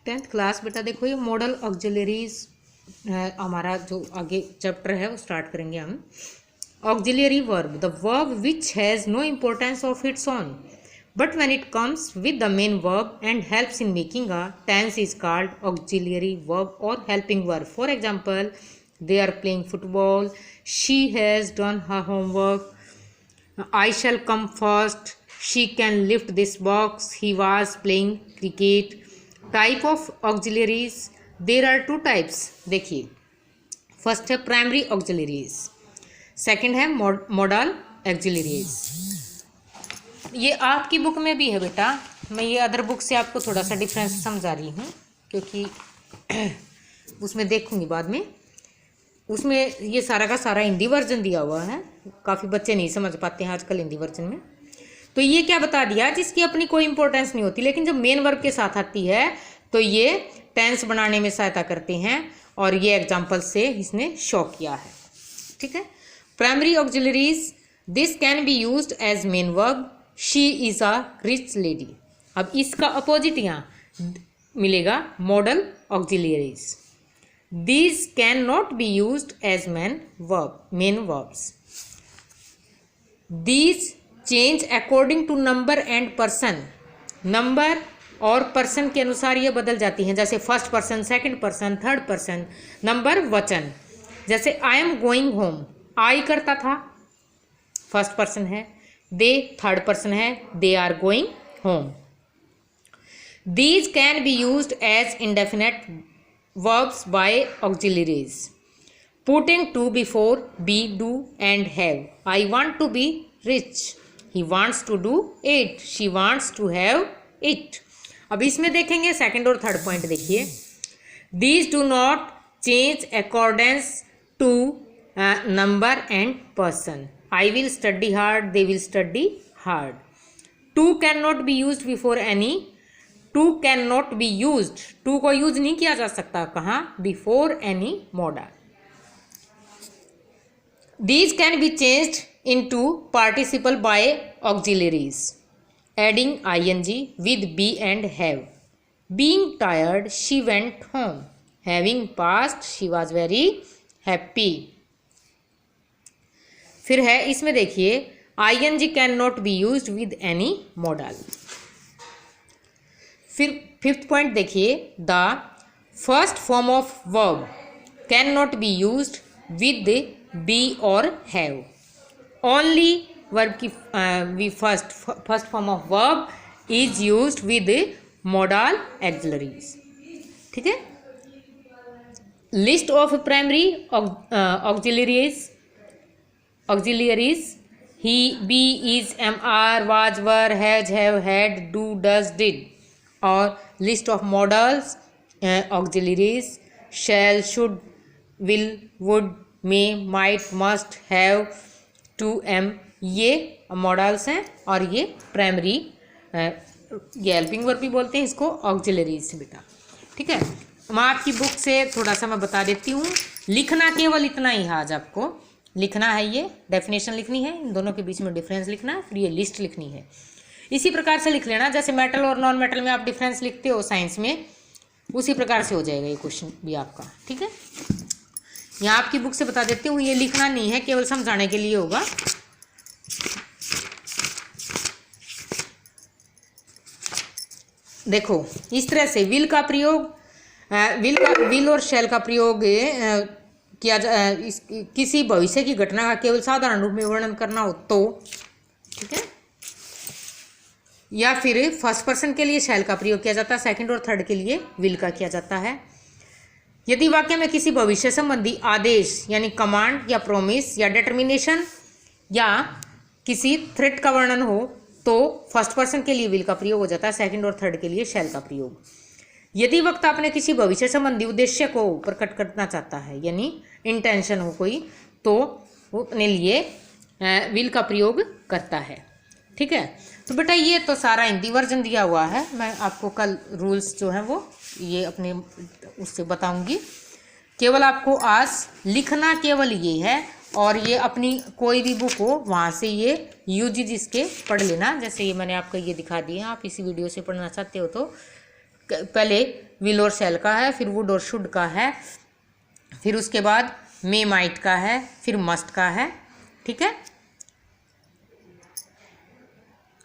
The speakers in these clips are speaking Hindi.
10th क्लास बेटा देखो ये मॉडल ऑक्सिलरीज हमारा जो आगे चैप्टर है वो स्टार्ट करेंगे हम। Auxiliary verb, the verb which has no importance of its own but when it comes with the main verb and helps in making a tense is called auxiliary verb और helping verb. For example, they are playing football, she has done her homework, I shall come first, she can lift this box, he was playing cricket। Type of auxiliaries, there are two types। देखिए, फर्स्ट है प्राइमरी ऑक्सिलरीज, सेकंड है मॉडल ऑक्सिलरीज। ये आपकी बुक में भी है बेटा, मैं ये अदर बुक से आपको थोड़ा सा डिफरेंस समझा रही हूँ क्योंकि उसमें देखूंगी बाद में। उसमें ये सारा का सारा हिंदी वर्जन दिया हुआ है, काफ़ी बच्चे नहीं समझ पाते हैं आजकल हिंदी वर्जन में। तो ये क्या बता दिया, जिसकी अपनी कोई इंपॉर्टेंस नहीं होती लेकिन जब मेन वर्ब के साथ आती है तो ये टेंस बनाने में सहायता करते हैं और ये एग्जाम्पल से इसने शो किया है। ठीक है। Primary auxiliaries, this can be used as main verb, she is a rich lady. अब इसका अपोजिट यहाँ मिलेगा modal auxiliaries, these cannot be used as main verbs। these change according to number and person। Number और पर्सन के अनुसार ये बदल जाती हैं, जैसे first person, second person, third person. Number वचन, जैसे I am going home, I करता था फर्स्ट पर्सन है, दे थर्ड पर्सन है, they are going home. these can be used as indefinite verbs by auxiliaries, putting to before be, do and have। I want to be rich, he wants to do it, she wants to have it। अब इसमें देखेंगे सेकंड और थर्ड पॉइंट देखिए, these do not change accordance to number and person। I will study hard, they will study hard। to cannot be used before any, to can not be use, to को यूज नहीं किया जा सकता कहाँ, before any model. These can be changed into participle by auxiliaries adding ING with be and have. Being tired she went home, having past she was very happy. फिर है इसमें देखिए, ING can not be used with any model. फिर फिफ्थ पॉइंट देखिए, the first form of verb can not be used with be और हैव। ओनली वर्ब की first form of verb is used with modal auxiliaries. ठीक है। List of primary auxiliaries, he, be, is, am, are, was, were, has, have, had, do, does, did. और list of models auxiliaries, shall, should, will, would, may, might, must, have, to, am, ये मॉडल्स हैं और ये प्राइमरी, ये हेल्पिंग वर्ब भी बोलते हैं इसको, ऑक्सिलरीज बेटा। ठीक है। मैं आपकी बुक से थोड़ा सा मैं बता देती हूँ, लिखना केवल इतना ही है आज आपको लिखना है, ये डेफिनेशन लिखनी है, इन दोनों के बीच में डिफरेंस लिखना है, फिर ये लिस्ट लिखनी है। इसी प्रकार से लिख लेना, जैसे मेटल और नॉन मेटल में आप डिफरेंस लिखते हो साइंस में, उसी प्रकार से हो जाएगा ये क्वेश्चन भी आपका। ठीक है। यहाँ आपकी बुक से बता देती हूँ, ये लिखना नहीं है, केवल समझाने के लिए होगा। देखो इस तरह से विल का प्रयोग, विल और शैल का प्रयोग किया किसी भविष्य की घटना का केवल साधारण रूप में वर्णन करना हो तो। ठीक है। या फिर फर्स्ट पर्सन के लिए शैल का प्रयोग किया जाता है, सेकंड और थर्ड के लिए विल का किया जाता है। यदि वाक्य में किसी भविष्य संबंधी आदेश यानी कमांड या प्रोमिस या डिटर्मिनेशन या किसी थ्रेट का वर्णन हो तो फर्स्ट पर्सन के लिए विल का प्रयोग हो जाता है, सेकंड और थर्ड के लिए शैल का प्रयोग। यदि वक्ता अपने किसी भविष्य संबंधी उद्देश्य को प्रकट करना चाहता है यानी इंटेंशन हो कोई, तो वो अपने लिए विल का प्रयोग करता है। ठीक है। तो बेटा ये तो सारा हिंदी वर्जन दिया हुआ है, मैं आपको कल रूल्स जो हैं वो ये अपने उससे बताऊंगी। केवल आपको आज लिखना केवल ये है और ये अपनी कोई भी बुक हो वहाँ से ये यूजेस इसके पढ़ लेना। जैसे ये मैंने आपको ये दिखा दिए, आप इसी वीडियो से पढ़ना चाहते हो तो पहले विल और शैल का है, फिर वुड और शुड का है, फिर उसके बाद मे माइट का है, फिर मस्ट का है, ठीक है।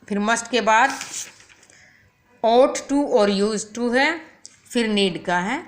फिर मस्ट के बाद ought टू और यूज टू है, फिर नीड का है।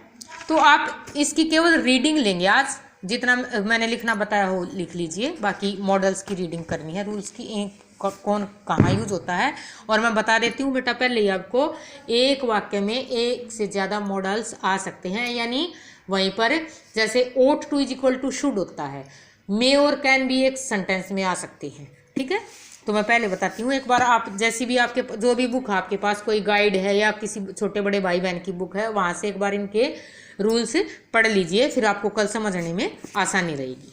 तो आप इसकी केवल रीडिंग लेंगे आज, जितना मैंने लिखना बताया हो लिख लीजिए, बाकी मॉडल्स की रीडिंग करनी है, रूल्स की कौन कहाँ यूज होता है। और मैं बता देती हूँ बेटा पहले ही आपको, एक वाक्य में एक से ज़्यादा मॉडल्स आ सकते हैं, यानी वहीं पर जैसे ought to is equal to should होता है, मे और कैन भी एक सेंटेंस में आ सकते हैं, ठीक है। तो मैं पहले बताती हूँ एक बार, आप जैसी भी आपके जो भी बुक है आपके पास, कोई गाइड है या किसी छोटे बड़े भाई बहन की बुक है, वहाँ से एक बार इनके रूल्स पढ़ लीजिए, फिर आपको कल समझने में आसानी रहेगी।